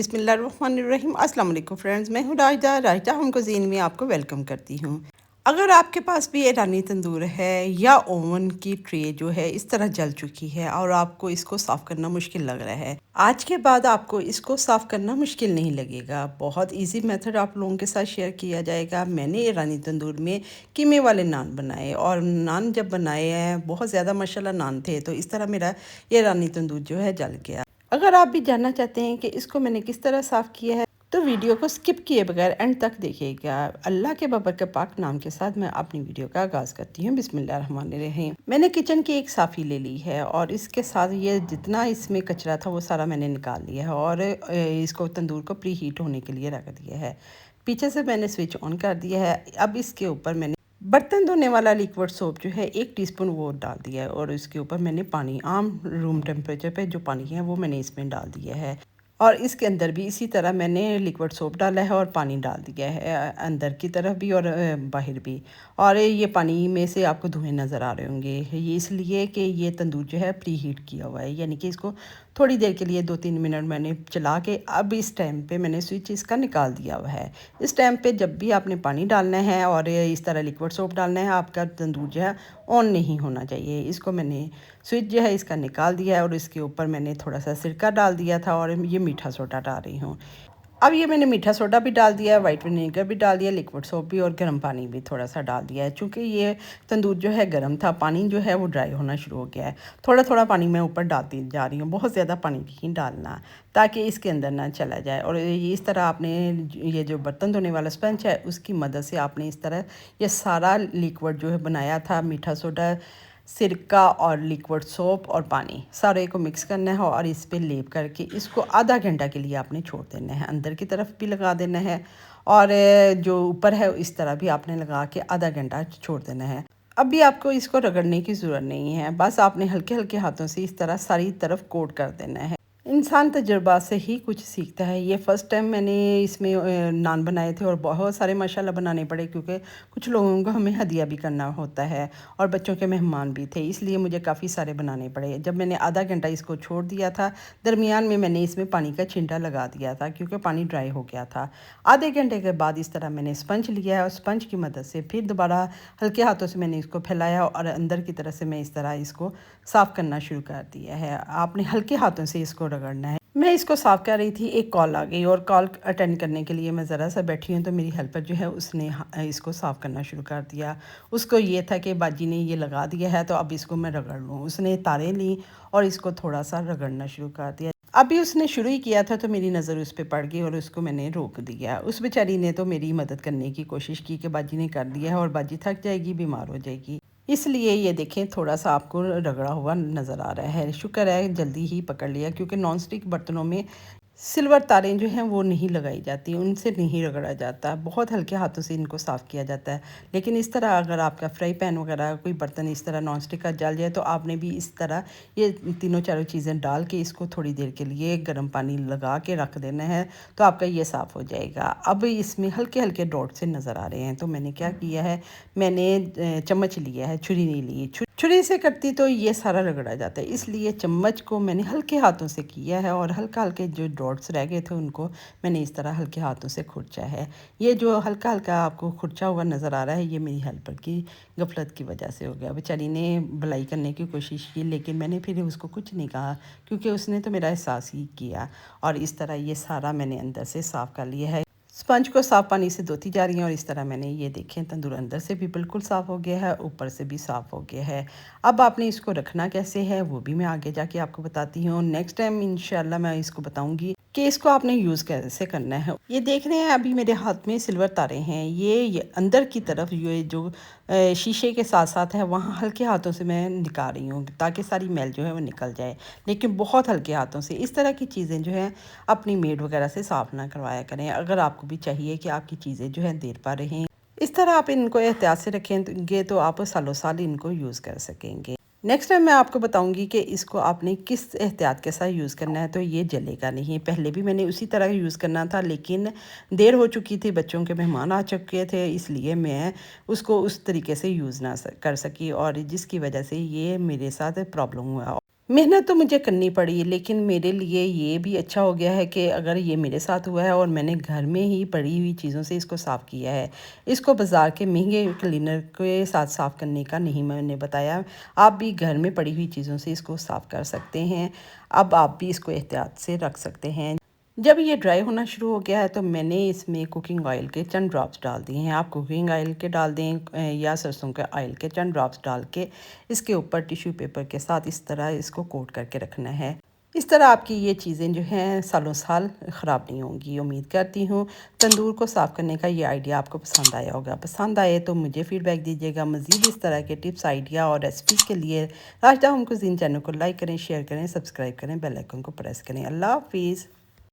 बिस्मिल्लाहिर्रहमानिर्रहीम। अस्सलाम वालेकुम फ्रेंड्स, मैं हूँ रायता होम कुज़ीन में आपको वेलकम करती हूँ। अगर आपके पास भी ईरानी तंदूर है या ओवन की ट्रे जो है इस तरह जल चुकी है और आपको इसको साफ़ करना मुश्किल लग रहा है, आज के बाद आपको इसको साफ़ करना मुश्किल नहीं लगेगा। बहुत इजी मेथड आप लोगों के साथ शेयर किया जाएगा। मैंने ईरानी तंदूर में कीमे वाले नान बनाए और नान जब बनाए हैं बहुत ज़्यादा माशाल्लाह नान थे, तो इस तरह मेरा ईरानी तंदूर जो है जल गया। अगर आप भी जानना चाहते हैं कि इसको मैंने किस तरह साफ़ किया है तो वीडियो को स्किप किए बगैर एंड तक देखिएगा। अल्लाह के बबरकत पाक नाम के साथ मैं अपनी वीडियो का आगाज़ करती हूँ। बिस्मिल्लाहिर्रहमानिर्रहीम। मैंने किचन की एक साफ़ी ले ली है और इसके साथ ये जितना इसमें कचरा था वो सारा मैंने निकाल लिया है और इसको तंदूर को प्री हीट होने के लिए रख दिया है। पीछे से मैंने स्विच ऑन कर दिया है। अब इसके ऊपर मैंने बर्तन धोने वाला लिक्विड सोप जो है 1 टीस्पून वो डाल दिया है और इसके ऊपर मैंने पानी आम रूम टेम्परेचर पे जो पानी है वो मैंने इसमें डाल दिया है और इसके अंदर भी इसी तरह मैंने लिक्विड सोप डाला है और पानी डाल दिया है, अंदर की तरफ भी और बाहर भी। और ये पानी में से आपको धुएं नज़र आ रहे होंगे, ये इसलिए कि ये तंदूर जो है प्री हीट किया हुआ है, यानी कि इसको थोड़ी देर के लिए 2-3 मिनट मैंने चला के अब इस टाइम पे मैंने स्विच इसका निकाल दिया हुआ है। इस टाइम पे जब भी आपने पानी डालना है और इस तरह लिक्विड सोप डालना है, आपका तंदूर जो है ऑन नहीं होना चाहिए। इसको मैंने स्विच जो है इसका निकाल दिया है और इसके ऊपर मैंने थोड़ा सा सिरका डाल दिया था और ये मीठा सोडा डाल रही हूँ। अब ये मैंने मीठा सोडा भी डाल दिया है, वाइट विनेगर भी डाल दिया, लिक्विड सोप भी और गर्म पानी भी थोड़ा सा डाल दिया है। चूँकि ये तंदूर जो है गर्म था, पानी जो है वो ड्राई होना शुरू हो गया है। थोड़ा थोड़ा पानी मैं ऊपर डालती जा रही हूँ, बहुत ज़्यादा पानी नहीं डालना ताकि इसके अंदर ना चला जाए। और ये इस तरह आपने ये जो बर्तन धोने वाला स्पंज है उसकी मदद से आपने इस तरह ये सारा लिक्विड जो है बनाया था, मीठा सोडा, सिरका और लिक्विड सोप और पानी सारे को मिक्स करना है और इस पे लेप करके इसको आधा घंटा के लिए आपने छोड़ देना है। अंदर की तरफ भी लगा देना है और जो ऊपर है इस तरह भी आपने लगा के आधा घंटा छोड़ देना है। अभी आपको इसको रगड़ने की ज़रूरत नहीं है, बस आपने हल्के हल्के हाथों से इस तरह सारी तरफ कोट कर देना है। इंसान तजुर्बा से ही कुछ सीखता है। ये फ़र्स्ट टाइम मैंने इसमें नान बनाए थे और बहुत सारे माशाल्लाह बनाने पड़े, क्योंकि कुछ लोगों को हमें हदिया भी करना होता है और बच्चों के मेहमान भी थे, इसलिए मुझे काफ़ी सारे बनाने पड़े। जब मैंने आधा घंटा इसको छोड़ दिया था, दरमियान में मैंने इसमें पानी का छिंटा लगा दिया था क्योंकि पानी ड्राई हो गया था। आधे घंटे के बाद इस तरह मैंने स्पंज लिया है और स्पंज की मदद से फिर दोबारा हल्के हाथों से मैंने इसको फैलाया और अंदर की तरफ से मैं इस तरह इसको साफ़ करना शुरू कर दिया है। आपने हल्के हाथों से इसको रगड़ना है। मैं इसको साफ़ कर रही थी, एक कॉल आ गई और कॉल अटेंड करने के लिए मैं ज़रा सा बैठी हूँ तो मेरी हेल्पर जो है उसने इसको साफ़ करना शुरू कर दिया। उसको ये था कि बाजी ने ये लगा दिया है तो अब इसको मैं रगड़ लूँ। उसने तारें ली और इसको थोड़ा सा रगड़ना शुरू कर दिया। अभी उसने शुरू ही किया था तो मेरी नज़र उस पर पड़ गई और उसको मैंने रोक दिया। उस बेचारी ने तो मेरी मदद करने की कोशिश की कि बाजी ने कर दिया है और बाजी थक जाएगी, बीमार हो जाएगी, इसलिए ये देखें थोड़ा सा आपको रगड़ा हुआ नज़र आ रहा है। शुक्र है जल्दी ही पकड़ लिया, क्योंकि नॉन स्टिक बर्तनों में सिल्वर तारें जो हैं वो नहीं लगाई जाती, उनसे नहीं रगड़ा जाता, बहुत हल्के हाथों से इनको साफ़ किया जाता है। लेकिन इस तरह अगर आपका फ्राई पैन वगैरह कोई बर्तन इस तरह नॉन स्टिक का जल जाए तो आपने भी इस तरह ये तीनों चारों चीज़ें डाल के इसको थोड़ी देर के लिए गर्म पानी लगा के रख देना है तो आपका ये साफ़ हो जाएगा। अब इसमें हल्के हल्के डॉट से नज़र आ रहे हैं तो मैंने क्या किया है, मैंने चम्मच लिया है, छुरी नहीं ली। छुरी से करती तो ये सारा रगड़ा जाता है, इसलिए चम्मच को मैंने हल्के हाथों से किया है और हल्का हल्के जो डॉट्स रह गए थे उनको मैंने इस तरह हल्के हाथों से खुरचा है। ये जो हल्का हल्का आपको खुरचा हुआ नज़र आ रहा है ये मेरी हेल्पर की गफलत की वजह से हो गया। बेचारी ने भलाई करने की कोशिश की लेकिन मैंने फिर उसको कुछ नहीं कहा, क्योंकि उसने तो मेरा एहसास ही किया। और इस तरह ये सारा मैंने अंदर से साफ़ कर लिया है। स्पंज को साफ़ पानी से धोती जा रही हैं और इस तरह मैंने ये देखें तंदूर अंदर से भी बिल्कुल साफ़ हो गया है, ऊपर से भी साफ़ हो गया है। अब आपने इसको रखना कैसे है वो भी मैं आगे जाके आपको बताती हूँ। नेक्स्ट टाइम इंशाल्लाह मैं इसको बताऊँगी कि इसको आपने यूज़ कैसे करना है। ये देख रहे हैं अभी मेरे हाथ में सिल्वर तारे हैं, ये अंदर की तरफ ये जो शीशे के साथ साथ है वहाँ हल्के हाथों से मैं निकाल रही हूँ ताकि सारी मैल जो है वो निकल जाए, लेकिन बहुत हल्के हाथों से। इस तरह की चीज़ें जो हैं अपनी मेड वगैरह से साफ़ ना करवाया करें। अगर आपको भी चाहिए कि आपकी चीज़ें जो हैं देर पा रहें, इस तरह आप इनको एहतियात से रखेंगे तो आप सालों साल इनको यूज़ कर सकेंगे। नेक्स्ट टाइम मैं आपको बताऊंगी कि इसको आपने किस एहतियात के साथ यूज़ करना है तो ये जलेगा नहीं। पहले भी मैंने उसी तरह यूज़ करना था लेकिन देर हो चुकी थी, बच्चों के मेहमान आ चुके थे, इसलिए मैं उसको उस तरीके से यूज़ ना कर सकी और जिसकी वजह से ये मेरे साथ प्रॉब्लम हुआ। मेहनत तो मुझे करनी पड़ी, लेकिन मेरे लिए ये भी अच्छा हो गया है कि अगर ये मेरे साथ हुआ है और मैंने घर में ही पड़ी हुई चीज़ों से इसको साफ़ किया है। इसको बाज़ार के महँगे क्लीनर के साथ साफ़ करने का नहीं मैंने बताया। आप भी घर में पड़ी हुई चीज़ों से इसको साफ़ कर सकते हैं। अब आप भी इसको एहतियात से रख सकते हैं। जब ये ड्राई होना शुरू हो गया है तो मैंने इसमें कुकिंग ऑयल के चंद ड्रॉप्स डाल दिए हैं। आप कुकिंग ऑयल के डाल दें या सरसों के ऑयल के चंद ड्रॉप्स डाल के इसके ऊपर टिश्यू पेपर के साथ इस तरह इसको कोट करके रखना है। इस तरह आपकी ये चीज़ें जो हैं सालों साल ख़राब नहीं होंगी। उम्मीद करती हूँ तंदूर को साफ़ करने का ये आइडिया आपको पसंद आया होगा। पसंद आए तो मुझे फ़ीडबैक दीजिएगा। मज़ीद इस तरह के टिप्स, आइडिया और रेसिपीज़ के लिए राजदा होम कुज़ीन चैनल को लाइक करें, शेयर करें, सब्सक्राइब करें, बेल आइकन को प्रेस करें। अल्लाह हाफ़िज़।